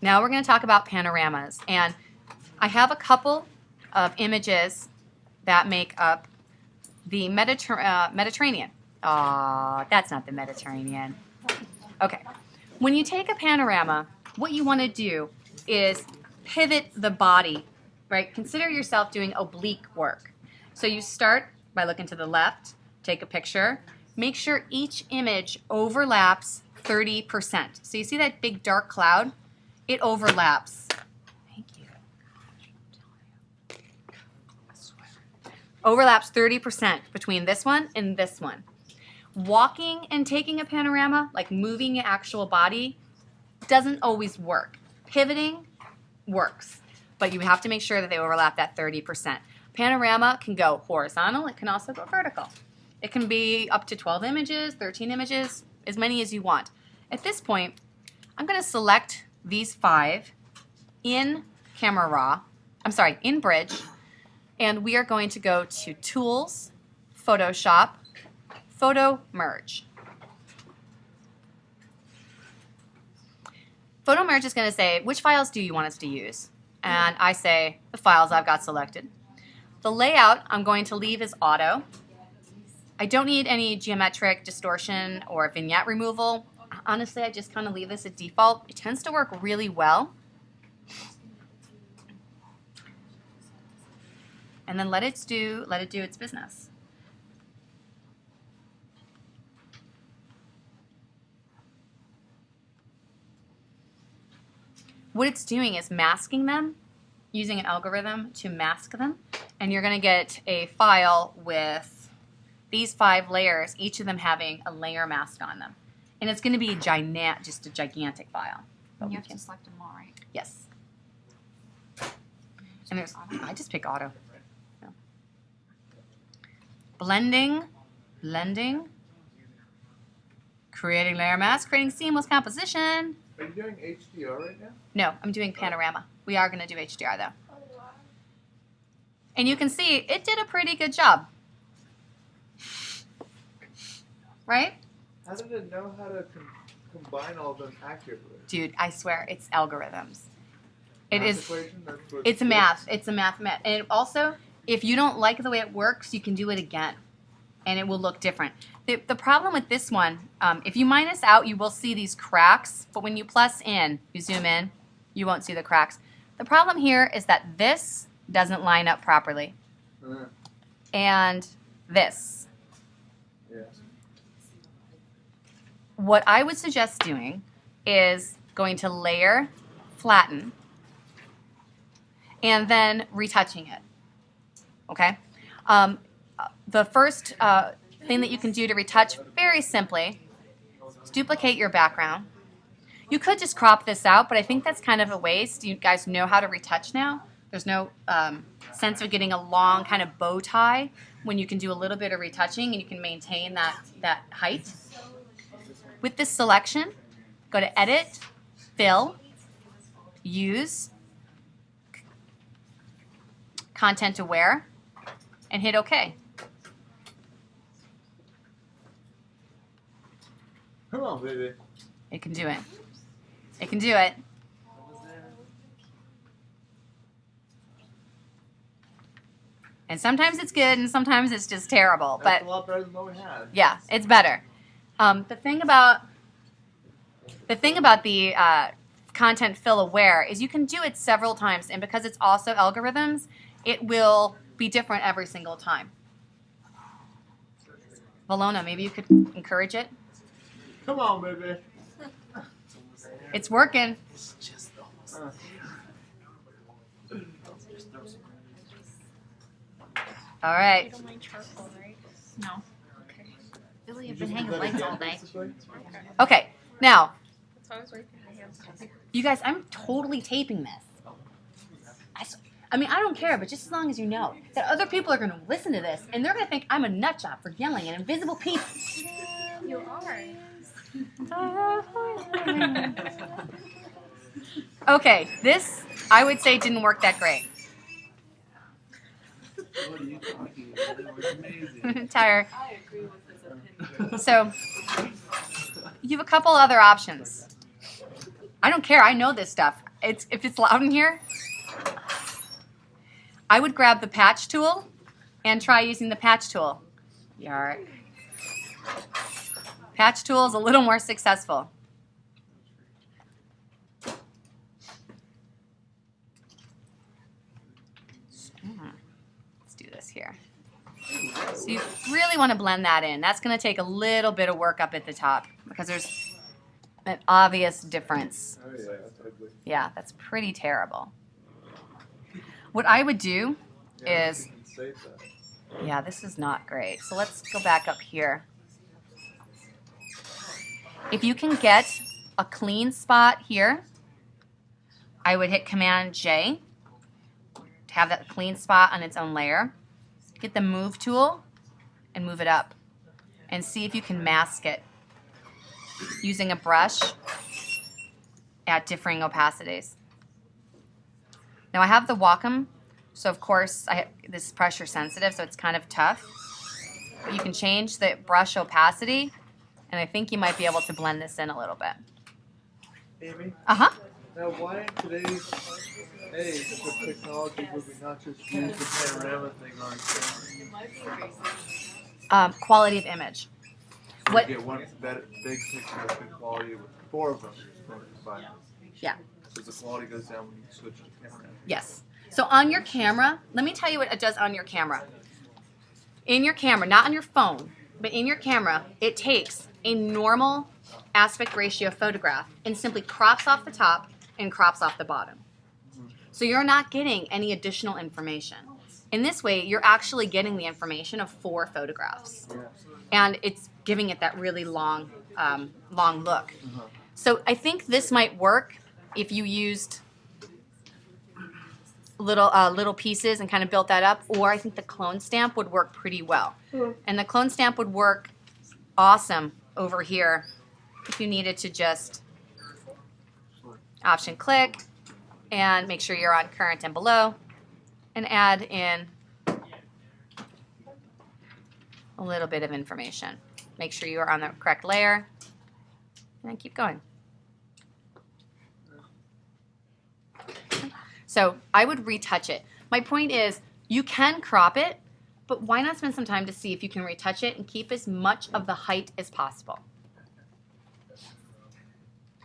Now we're going to talk about panoramas. And I have a couple of images that make up the Mediterranean. Aw, that's not the Mediterranean. Okay. When you take a panorama, what you want to do is pivot the body, right? Consider yourself doing oblique work. So you start by looking to the left, take a picture, make sure each image overlaps 30%. So you see that big dark cloud? It overlaps. Thank you. Overlaps 30% between this one and this one. Walking and taking a panorama, like moving your actual body, doesn't always work. Pivoting works, but you have to make sure that they overlap that 30%. Panorama can go horizontal. It can also go vertical. It can be up to 12 images, 13 images, as many as you want. At this point, I'm going to select these 5 in in Bridge, and we are going to go to Tools, Photoshop, Photo Merge. Photo Merge is going to say, which files do you want us to use? And I say, the files I've got selected. The layout I'm going to leave as auto. I don't need any geometric distortion or vignette removal. Honestly, I just kind of leave this at default. It tends to work really well. And then let it do its business. What it's doing is masking them, using an algorithm to mask them, and you're going to get a file with these 5 layers, each of them having a layer mask on them. And it's going to be just a gigantic file. And you have to select them all, right? Yes. And I just pick auto. No. Blending, creating layer mask, creating seamless composition. Are you doing HDR right now? No, I'm doing panorama. We are going to do HDR though. And you can see it did a pretty good job. Right? How did it know how to combine all of them accurately? Dude, I swear, it's algorithms. It Math is. equation? That's what It's a math. It's a math. And also, if you don't like the way it works, you can do it again, and it will look different. The problem with this one, if you minus out, you will see these cracks. But when you plus in, you zoom in, you won't see the cracks. The problem here is that this doesn't line up properly, and this. Yes. What I would suggest doing is going to layer, flatten, and then retouching it. Okay? The first thing that you can do to retouch very simply is duplicate your background. You could just crop this out, but I think that's kind of a waste. You guys know how to retouch now. There's no sense of getting a long kind of bow tie when you can do a little bit of retouching and you can maintain that height. With this selection, go to Edit, Fill, Use, Content Aware, and hit OK. Come on, baby. It can do it. It can do it. And sometimes it's good and sometimes it's just terrible. That's But a lot better than what we had. yeah, it's better. The thing about the content fill aware is you can do it several times, and because it's also algorithms, it will be different every single time. Valona, maybe you could encourage it. Come on, baby. It's working. All right. You don't mind charcoal, right? No. Okay. Billy, I've been hanging lights all day. Okay. Now, That's why I was waiting for my hands. you guys, I'm totally taping this. I mean, I don't care, but just as long as you know that other people are going to listen to this and they're going to think I'm a nut job for yelling at invisible people. You are. Okay, this I would say didn't work that great. What are you talking about? It was amazing. Tyre. I agree with his opinion. So you have a couple other options. I don't care. I know this stuff. if it's loud in here, I would grab the patch tool and try using the patch tool. Yark. Patch tool is a little more successful. Let's do this here. So you really want to blend that in. That's going to take a little bit of work up at the top because there's an obvious difference. Oh yeah, that's ugly. Yeah, that's pretty terrible. What I would do Yeah, is, you can save that. yeah, this is not great. So let's go back up here. If you can get a clean spot here, I would hit Command J to have that clean spot on its own layer. Get the move tool and move it up and see if you can mask it using a brush at differing opacities. Now I have the Wacom, so of course this is pressure sensitive, so it's kind of tough. But you can change the brush opacity, and I think you might be able to blend this in a little bit. Amy, Uh-huh. now why in today's age with technology would we not just use the panorama thing on camera? Quality of image. What? Get one big picture of good quality with 4 of them. Combined. Yeah. So the quality goes down when you switch to panorama. Yes. So on your camera, let me tell you what it does on your camera. In your camera, not on your phone, but in your camera, it takes a normal aspect ratio photograph and simply crops off the top and crops off the bottom. So you're not getting any additional information. In this way, you're actually getting the information of 4 photographs. And it's giving it that really long look. So I think this might work if you used little pieces and kind of built that up, or I think the clone stamp would work pretty well. And the clone stamp would work awesome over here if you needed to just option click and make sure you're on current and below and add in a little bit of information. Make sure you are on the correct layer and then keep going. So I would retouch it. My point is you can crop it, but why not spend some time to see if you can retouch it and keep as much of the height as possible?